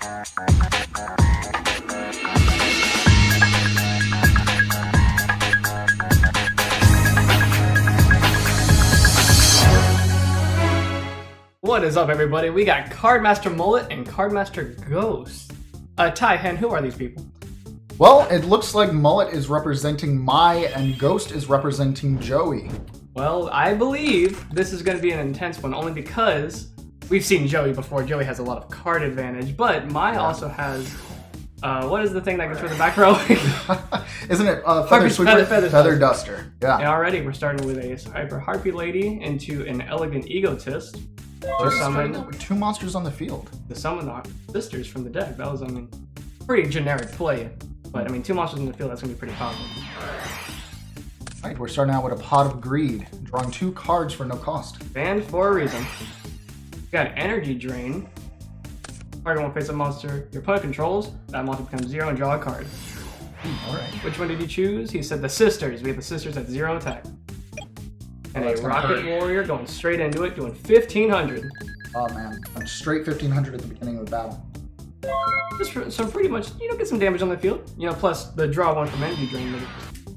What is up, everybody? We got Cardmaster Mullet and Cardmaster Ghost. Ty, Hen, who are these people? Well, it looks like Mullet is representing Mai and Ghost is representing Joey. Well, I believe this is going to be an intense one, only because we've seen Joey before. Joey has a lot of card advantage, but Mai also has, what is the thing that gets rid of the back row? Isn't it Feather Duster? Yeah. And already we're starting with a Hyper Harpy Lady into an Elegant Egotist. Just summon with two monsters on the field. To summon the sisters from the deck. That was, I mean, pretty generic play. But, I mean, two monsters on the field, that's going to be pretty powerful. Alright, we're starting out with a Pot of Greed. Drawing two cards for no cost. Banned for a reason. We got Energy Drain. Target won't face a monster your opponent controls. That monster becomes 0 and draw a card. Alright. Which one did you choose? He said the sisters. We have the sisters at 0 attack. And a Rocket Warrior going straight into it, doing 1500. Oh man, I'm straight 1500 at the beginning of the battle. Just so pretty much, get some damage on the field. Plus the draw one from Energy Drain is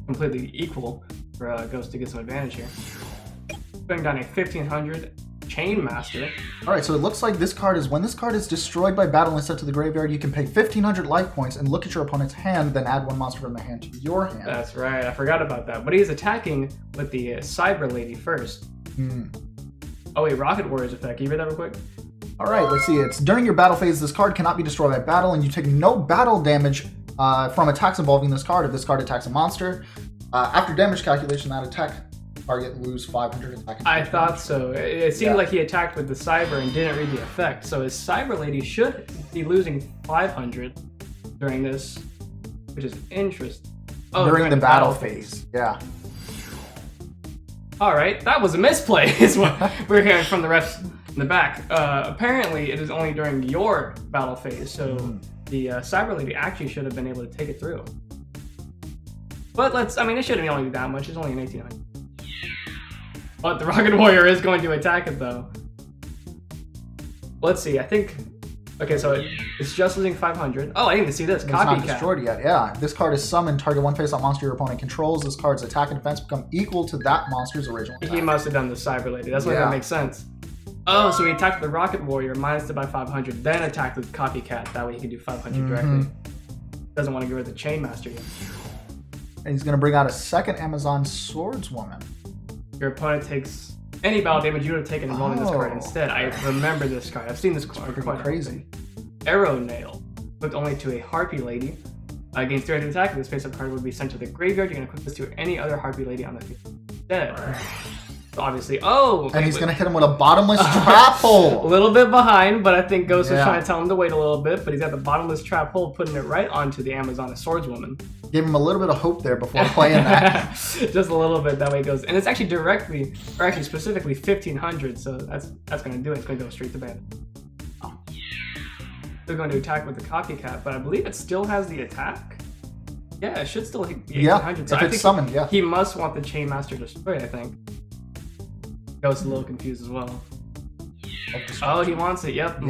completely equal for Ghost to get some advantage here. Putting down a 1500 Chain Master. Alright, so it looks like this card is, when this card is destroyed by battle and sent to the graveyard, you can pay 1500 life points and look at your opponent's hand, then add one monster from their hand to your hand. That's right, I forgot about that. But he's attacking with the Cyber Lady first. Oh wait, Rocket Warrior's effect. Can you read that real quick? Alright, let's see. It's during your battle phase, this card cannot be destroyed by battle, and you take no battle damage from attacks involving this card. If this card attacks a monster, after damage calculation, that attack target lose 500 attack. I thought so. It seemed like he attacked with the Cyber and didn't read the effect. So his Cyber Lady should be losing 500 during this, which is interesting. Oh, during the battle phase. Yeah. All right, that was a misplay, is what we're hearing from the refs in the back. Apparently, it is only during your battle phase, so the Cyber Lady actually should have been able to take it through. But it shouldn't only be that much. It's only an 1800. But the Rocket Warrior is going to attack it, though. Let's see, I think... Okay, so it's just losing 500. Oh, I didn't even see this. Copycat. It's not destroyed yet, yeah. If this card is summoned, target one face-up monster your opponent controls. This card's attack and defense become equal to that monster's original attack. He must have done the Cyber Lady. That's why that makes sense. Oh, so he attacked the Rocket Warrior, minus it by 500, then attacked with Copycat. That way he can do 500 directly. Doesn't want to get rid of the Chain Master yet. And he's going to bring out a second Amazon Swordswoman. Your opponent takes any battle damage you would have taken and rolling this card instead. I remember this card. I've seen this card quite crazy. Arrow Nail. Hooked only to a Harpy Lady. Against 300 attack, this face-up card would be sent to the graveyard. You're going to equip this to any other Harpy Lady on the field instead. So obviously, and he's going to hit him with a bottomless trap hole. A little bit behind, but I think Ghost was trying to tell him to wait a little bit, but he's got the bottomless trap hole, putting it right onto the Amazon Swordswoman. Gave him a little bit of hope there before playing that. Just a little bit, that way it goes. And it's actually specifically 1500, so that's going to do it. It's going to go straight to band. They're going to attack with the Copycat, but I believe it still has the attack. Yeah, it should still hit the 1800. So if it's summoned, he must want the Chain Master destroyed, I think. Ghost is a little confused as well. Oh, he wants it. Yep.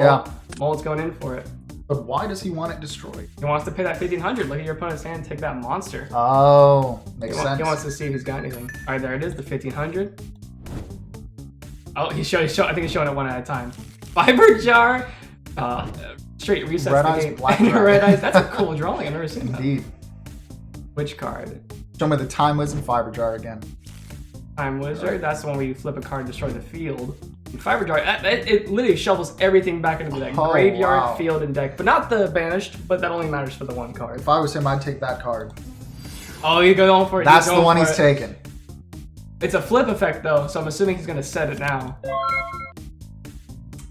Mullet's going in for it. But why does he want it destroyed? He wants to pay that 1500. Look at your opponent's hand. Take that monster. Oh, makes sense. He wants to see if he's got anything. All right, there it is. The 1500. Oh, I think he's showing it one at a time. Fiber Jar. Straight resets Red the Eyes, game. Black Red Eyes. That's a cool drawing. I've never seen that. Indeed. Which card? Show me the Time Wisdom Fiber Jar again. Time Wizard. That's the one where you flip a card and destroy the field. And Fiber Jar, it literally shovels everything back into the deck. Graveyard, field, and deck. But not the banished, but that only matters for the one card. If I was him, I'd take that card. Oh, you go on for it. That's the one he's taking. It's a flip effect, though, so I'm assuming he's going to set it now.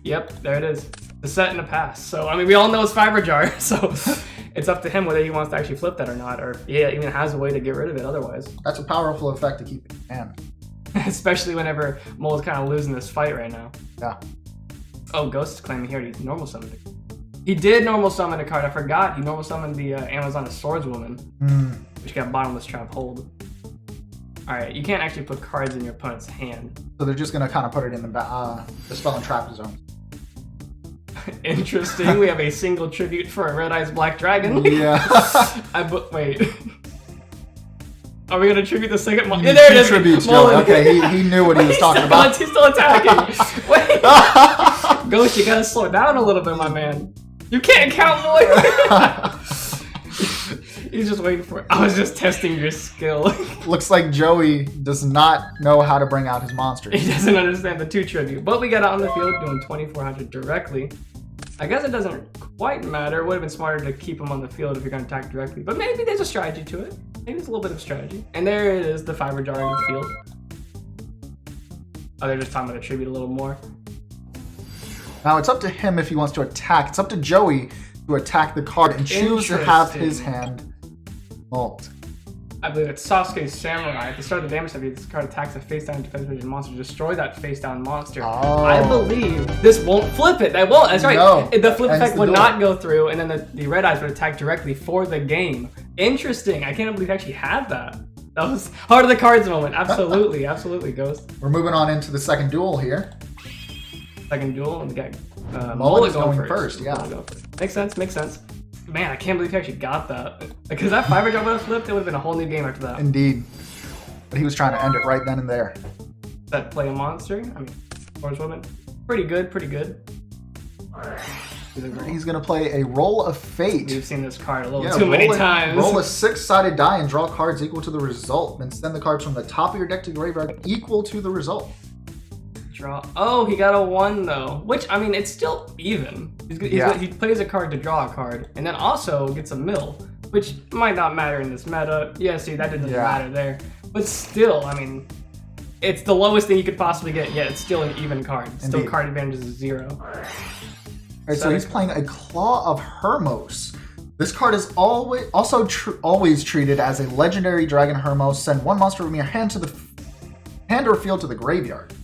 Yep, there it is. The set and a pass. So, we all know it's Fiber Jar, so it's up to him whether he wants to actually flip that or not, or if he even has a way to get rid of it otherwise. That's a powerful effect to keep in hand. Especially whenever Mole is kind of losing this fight right now. Yeah. Oh, Ghost is claiming here he normal summoned it. He did normal summon a card. I forgot. He normal summoned the Amazon Swordswoman, which got bottomless trap hold. All right, you can't actually put cards in your opponent's hand. So they're just gonna kind of put it in the spell and trap zone. Interesting. We have a single tribute for a Red Eyes Black Dragon. Yeah. Wait. Are we gonna tribute the second monster? Yeah, there it is. Tributes, Joey. Okay, he knew what he was talking about. He's still attacking. Wait. Ghost, you gotta slow down a little bit, my man. You can't count, boy. He's just waiting for it. I was just testing your skill. Looks like Joey does not know how to bring out his monsters. He doesn't understand the 2 tribute. But we got out on the field doing 2400 directly. I guess it doesn't quite matter. It would have been smarter to keep him on the field if you're going to attack directly. But maybe there's a strategy to it. Maybe there's a little bit of strategy. And there it is, the fiber jar in the field. Oh, they're just talking about the tribute a little more. Now it's up to him if he wants to attack. It's up to Joey to attack the card and choose to have his hand mullet. I believe it's Sasuke's Samurai. At the start of the damage step, this card attacks a face-down defense vision monster. Destroy that face-down monster. Oh. I believe this won't flip it. That won't. That's right. No. The flip effect would not go through, and then the Red Eyes would attack directly for the game. Interesting. I can't believe I actually had that. That was heart of the cards moment. Absolutely. Absolutely, Ghost. We're moving on into the second duel here. Second duel, and we got Mullet going first. Yeah. Makes sense. Makes sense. Man, I can't believe he actually got that. Because that fiber jar would have flipped, it would have been a whole new game after that. Indeed. But he was trying to end it right then and there. That play a monster? I mean, Horsewoman. Pretty good, pretty good. He's going to play a Roll of Fate. We've seen this card a little too many times. Roll a 6-sided die and draw cards equal to the result. Then send the cards from the top of your deck to the graveyard equal to the result. Draw. Oh, he got a 1 though. Which, I mean, it's still even. He plays a card to draw a card, and then also gets a mill, which might not matter in this meta. Yeah, see, that doesn't matter there. But still, I mean, it's the lowest thing you could possibly get, yet it's still an even card. Still Indeed. Card advantage is 0. Alright, so he's playing a Claw of Hermos. This card is always treated as a legendary Dragon Hermos. Send 1 monster from your hand to the hand or field to the graveyard.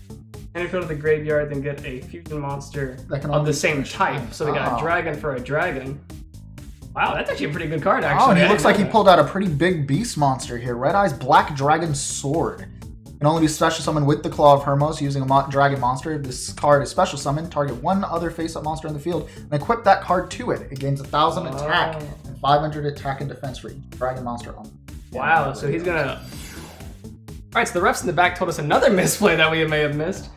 And if you go to the graveyard, then get a fusion monster that can of the same type. So we got a dragon for a dragon. Wow, that's actually a pretty good card, actually. Oh, and he looks like he pulled out a pretty big beast monster here. Red Eyes Black Dragon Sword. Can only be special summoned with the Claw of Hermos using a dragon monster. This card is special summoned. Target 1 other face-up monster in the field and equip that card to it. It gains 1,000 attack and 500 attack and defense for each dragon monster on it. Wow, so he's gonna... Alright, so the refs in the back told us another misplay that we may have missed.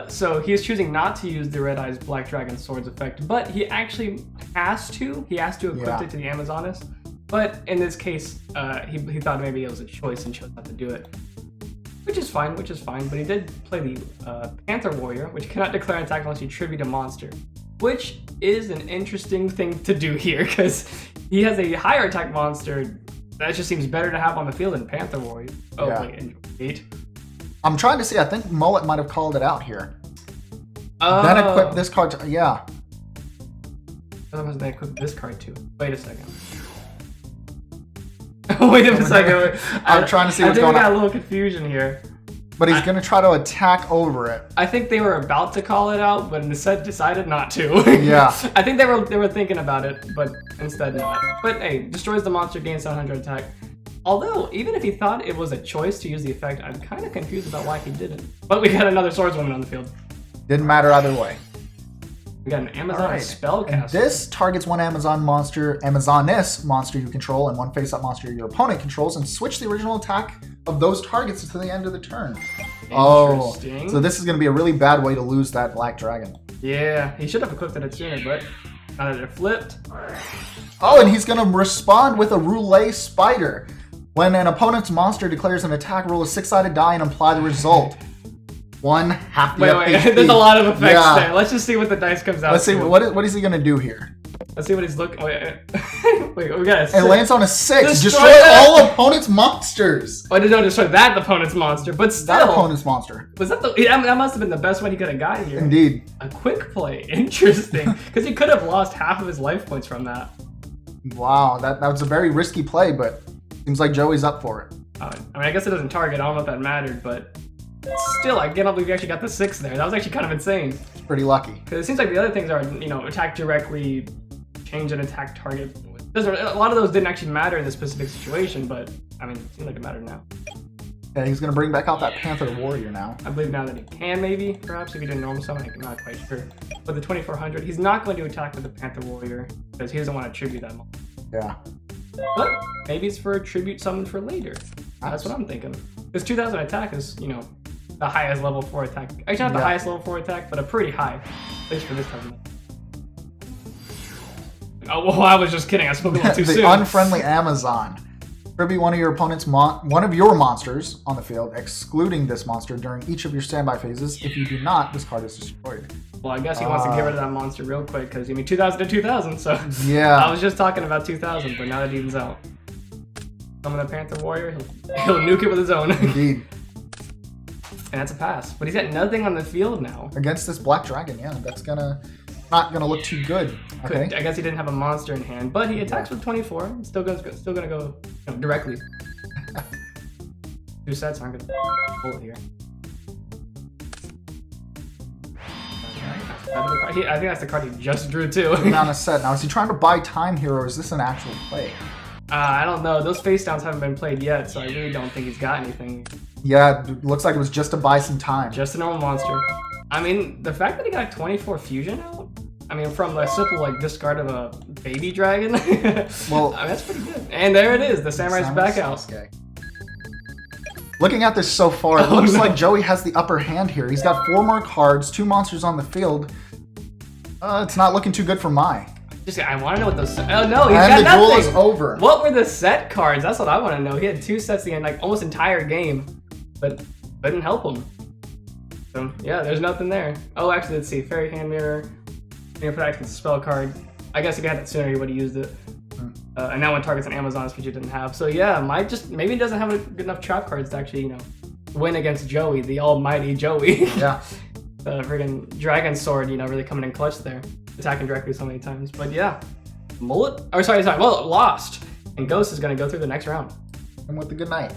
So he is choosing not to use the Red Eyes Black Dragon Swords effect, but he actually has to. He has to equip it to the Amazoness. But in this case, he thought maybe it was a choice and chose not to do it. Which is fine, but he did play the Panther Warrior, which cannot declare an attack unless you tribute a monster. Which is an interesting thing to do here, because he has a higher attack monster that just seems better to have on the field than Panther Warrior. Oh, wait. I'm trying to see, I think Mullet might have called it out here. Oh. Then equip this card to, yeah. Otherwise they equip this card too. Wait a second. Wait a second. I'm trying to see what's going on. I think we got a little confusion here. But he's going to try to attack over it. I think they were about to call it out, but instead decided not to. Yeah. I think they were thinking about it, but instead not. But hey, destroys the monster, gains 700 attack. Although, even if he thought it was a choice to use the effect, I'm kind of confused about why he didn't. But we got another swordswoman on the field. Didn't matter either way. We got an Amazon spellcaster. This targets 1 Amazoness monster you control and 1 face-up monster your opponent controls, and switch the original attack of those targets to the end of the turn. Oh, so this is going to be a really bad way to lose that Black Dragon. Yeah, he should have equipped it sooner, but now that they're flipped. Oh, and he's going to respond with a Roulette Spider. When an opponent's monster declares an attack, roll a 6-sided die and apply the result. 1 half the Wait, there's a lot of effects there. Let's just see what the dice comes out. Let's see, what is he going to do here? Let's see what he's looking... Wait, we got a 6. It lands on a 6. Destroy all opponent's monsters. Oh, no, destroy that opponent's monster, but still... That opponent's monster. Was that the... That must have been the best one he could have got here. Indeed. A quick play. Interesting. Because he could have lost half of his life points from that. Wow, that was a very risky play, but seems like Joey's up for it. I mean, I guess it doesn't target. I don't know if that mattered, but... Still, I can't believe you actually got the 6 there. That was actually kind of insane. It's pretty lucky. Because it seems like the other things are, attack directly, change an attack target. A lot of those didn't actually matter in this specific situation, but, I mean, it seems like it mattered now. Okay, he's gonna bring back out that Panther Warrior now. I believe now that he can, maybe, perhaps, if he did normal summon, I'm not quite sure. But the 2400, he's not going to attack with the Panther Warrior, because he doesn't want to tribute that much. Yeah. But maybe it's for a tribute summon for later. That's what I'm thinking. Because 2000 attack is, you know, the highest level 4 attack. Actually, not the highest level 4 attack, but a pretty high. At least for this type of meta. Oh, well, I was just kidding. I spoke a little too soon. The unfriendly Amazon. Tribute one of your opponent's one of your monsters on the field, excluding this monster during each of your standby phases. If you do not, this card is destroyed. Well, I guess he wants to get rid of that monster real quick because, I mean, 2000 to 2000, so... Yeah. I was just talking about 2000, but now that Eden's out. Summon the Panther Warrior, he'll nuke it with his own. Indeed. And that's a pass. But he's got nothing on the field now. Against this Black Dragon, yeah, that's not gonna look too good. Okay. I guess he didn't have a monster in hand, but he attacks with 24. Still gonna go directly. 2 sets aren't gonna pull it here. I think that's the card he just drew too. Not a set. Now, is he trying to buy time here, or is this an actual play? I don't know. Those face downs haven't been played yet, so I really don't think he's got anything. Yeah, it looks like it was just to buy some time. Just a normal monster. I mean, the fact that he got 24 fusion out, I mean, from the simple like discard of a baby dragon, well, I mean, that's pretty good. And there it is, the Samurai's back out. Okay. Looking at this so far, it looks like Joey has the upper hand here. He's got 4 more cards, 2 monsters on the field. It's not looking too good for Mai. I want to know what those. Oh no, he's got nothing. And the duel is nothing. over. What were the set cards? That's what I want to know. He had 2 sets the end, like almost entire game, but didn't help him. So yeah, there's nothing there. Oh, actually, let's see. Fairy Hand Mirror. Protection spell card. I guess if he had that sooner, he would have used it. And now when targets an Amazon, which he didn't have. So yeah, maybe he doesn't have good enough trap cards to actually, win against Joey, the almighty Joey. Yeah. The friggin' Dragon Sword, really coming in clutch there, attacking directly so many times. But yeah, Mullet. Well, lost, and Ghost is gonna go through the next round. And with the good night.